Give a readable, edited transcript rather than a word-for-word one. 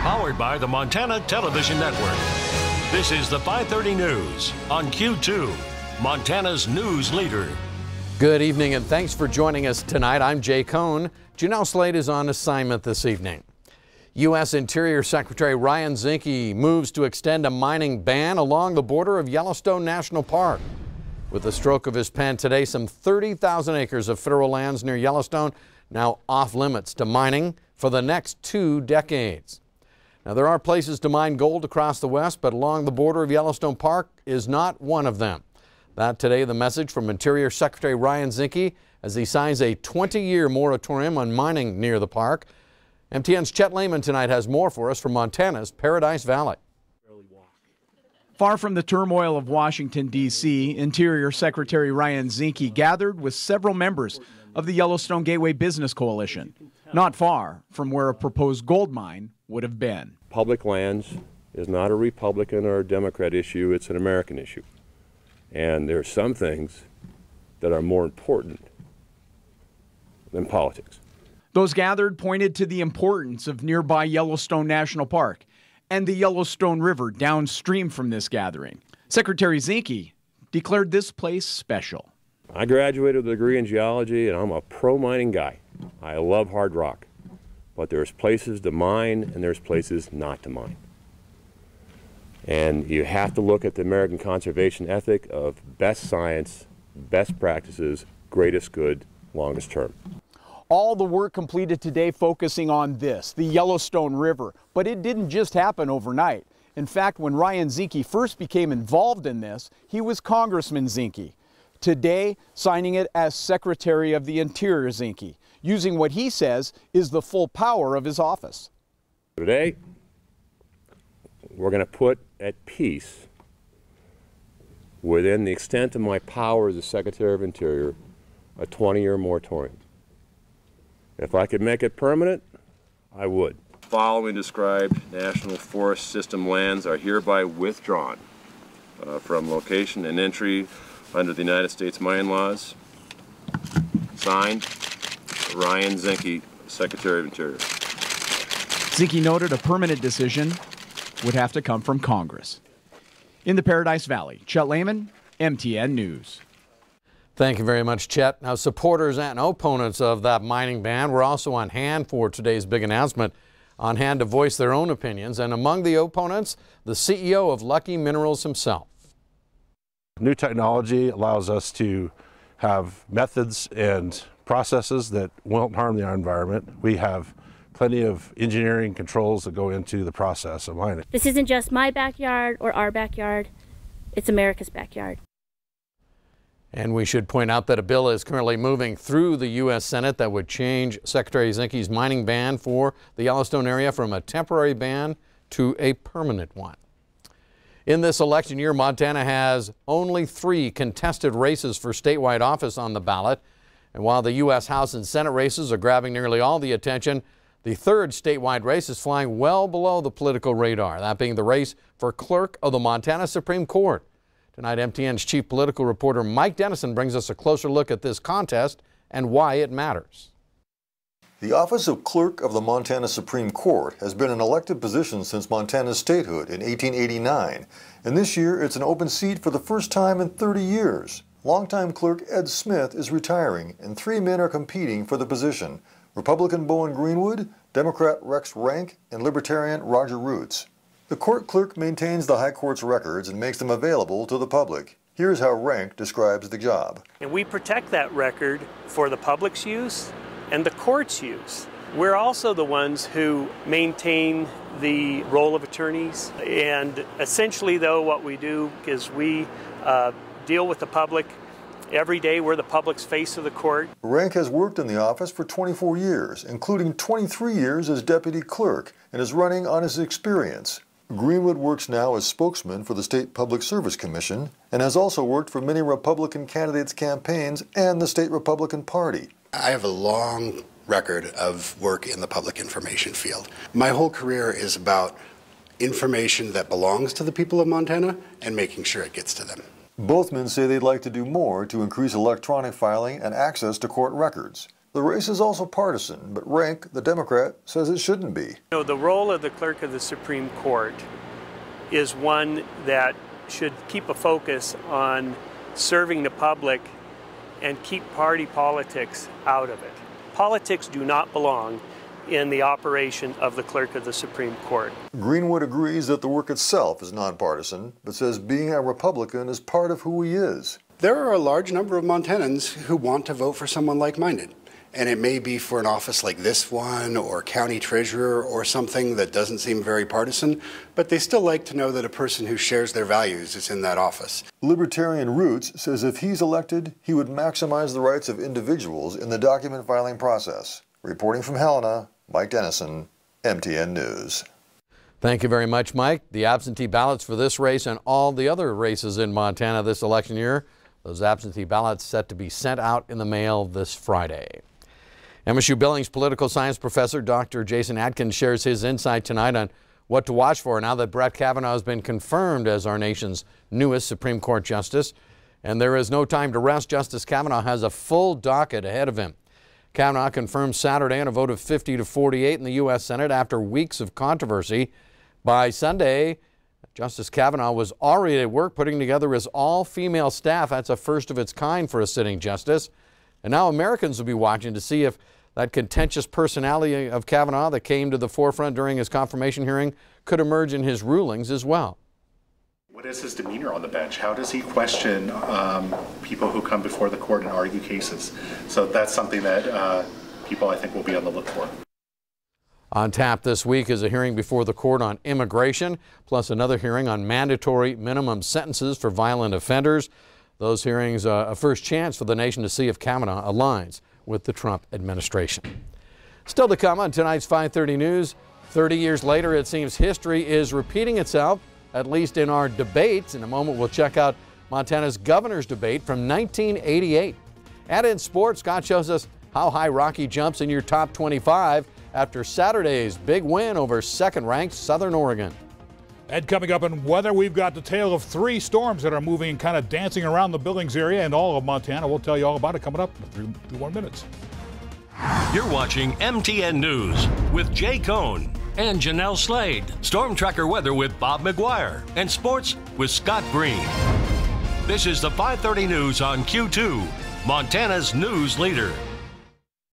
Powered by the Montana Television Network. This is the 530 News on Q2, Montana's news leader. Good evening and thanks for joining us tonight. I'm Jay Cohn. Janelle Slade is on assignment this evening. U.S. Interior Secretary Ryan Zinke moves to extend a mining ban along the border of Yellowstone National Park. With the stroke of his pen today, some 30,000 acres of federal lands near Yellowstone now off limits to mining for the next 2 decades. Now, there are places to mine gold across the West, but along the border of Yellowstone Park is not one of them. That today, the message from Interior Secretary Ryan Zinke as he signs a 20-year moratorium on mining near the park. MTN's Chet Lehman tonight has more for us from Montana's Paradise Valley. Far from the turmoil of Washington, D.C., Interior Secretary Ryan Zinke gathered with several members of the Yellowstone Gateway Business Coalition, not far from where a proposed gold mine would have been. Public lands is not a Republican or a Democrat issue, it's an American issue. And there are some things that are more important than politics. Those gathered pointed to the importance of nearby Yellowstone National Park and the Yellowstone River downstream from this gathering. Secretary Zinke declared this place special. I graduated with a degree in geology and I'm a pro-mining guy. I love hard rock. But there's places to mine and there's places not to mine. And you have to look at the American conservation ethic of best science, best practices, greatest good, longest term. All the work completed today focusing on this, the Yellowstone River. But it didn't just happen overnight. In fact, when Ryan Zinke first became involved in this, he was Congressman Zinke. Today, signing it as Secretary of the Interior Zinke, using what he says is the full power of his office. Today, we're going to put at peace, within the extent of my power as the Secretary of Interior, a 20-year moratorium. If I could make it permanent, I would. Following described National Forest System lands are hereby withdrawn from location and entry under the United States mine laws. Signed, Ryan Zinke, Secretary of Interior. Zinke noted a permanent decision would have to come from Congress. In the Paradise Valley, Chet Lehman, MTN News. Thank you very much, Chet. Now, supporters and opponents of that mining ban were also on hand for today's big announcement, on hand to voice their own opinions. And among the opponents, the CEO of Lucky Minerals himself. New technology allows us to have methods and processes that won't harm the environment. We have plenty of engineering controls that go into the process of mining. This isn't just my backyard or our backyard, it's America's backyard. And we should point out that a bill is currently moving through the U.S. Senate that would change Secretary Zinke's mining ban for the Yellowstone area from a temporary ban to a permanent one. In this election year, Montana has only 3 contested races for statewide office on the ballot. And while the U.S. House and Senate races are grabbing nearly all the attention, the 3rd statewide race is flying well below the political radar, that being the race for clerk of the Montana Supreme Court. Tonight, MTN's chief political reporter Mike Dennison brings us a closer look at this contest and why it matters. The office of Clerk of the Montana Supreme Court has been an elected position since Montana's statehood in 1889, and this year it's an open seat for the first time in 30 years. Longtime clerk Ed Smith is retiring, and 3 men are competing for the position: Republican Bowen Greenwood, Democrat Rex Rank, and Libertarian Roger Roots. The court clerk maintains the High Court's records and makes them available to the public. Here's how Rank describes the job. And we protect that record for the public's use and the court's use. We're also the ones who maintain the roll of attorneys. And essentially, though, what we do is we deal with the public. Every day, we're the public's face of the court. Rank has worked in the office for 24 years, including 23 years as deputy clerk, and is running on his experience. Greenwood works now as spokesman for the State Public Service Commission and has also worked for many Republican candidates' campaigns and the state Republican Party. I have a long record of work in the public information field. My whole career is about information that belongs to the people of Montana and making sure it gets to them. Both men say they'd like to do more to increase electronic filing and access to court records. The race is also partisan, but Rank, the Democrat, says it shouldn't be. The role of the clerk of the Supreme Court is one that should keep a focus on serving the public and keep party politics out of it. Politics do not belong in the operation of the clerk of the Supreme Court. Greenwood agrees that the work itself is nonpartisan, but says being a Republican is part of who he is. There are a large number of Montanans who want to vote for someone like-minded. And it may be for an office like this one, or county treasurer, or something that doesn't seem very partisan, but they still like to know that a person who shares their values is in that office. Libertarian Roots says if he's elected, he would maximize the rights of individuals in the document filing process. Reporting from Helena, Mike Dennison, MTN News. Thank you very much, Mike. The absentee ballots for this race and all the other races in Montana this election year, those absentee ballots set to be sent out in the mail this Friday. MSU Billings political science professor Dr. Jason Atkins shares his insight tonight on what to watch for now that Brett Kavanaugh has been confirmed as our nation's newest Supreme Court justice. And there is no time to rest. Justice Kavanaugh has a full docket ahead of him. Kavanaugh confirmed Saturday on a vote of 50 to 48 in the U.S. Senate after weeks of controversy. By Sunday, Justice Kavanaugh was already at work putting together his all-female staff. That's a first of its kind for a sitting justice. And now Americans will be watching to see if that contentious personality of Kavanaugh that came to the forefront during his confirmation hearing could emerge in his rulings as well. What is his demeanor on the bench? How does he question people who come before the court and argue cases? So that's something that people, I think, will be on the look for. On tap this week is a hearing before the court on immigration, plus another hearing on mandatory minimum sentences for violent offenders. Those hearings are a first chance for the nation to see if Kavanaugh aligns with the Trump administration. Still to come on tonight's 5:30 News. 30 years later, it seems history is repeating itself, at least in our debates. In a moment, we'll check out Montana's governor's debate from 1988. And in sports, Scott shows us how high Rocky jumps in your top 25 after Saturday's big win over second-ranked Southern Oregon. And coming up in weather, we've got the tale of 3 storms that are moving and kind of dancing around the Billings area and all of Montana. We'll tell you all about it coming up in 31 minutes. You're watching MTN News with Jay Cohn and Janelle Slade. Storm Tracker weather with Bob McGuire. And sports with Scott Green. This is the 5:30 News on Q2, Montana's news leader.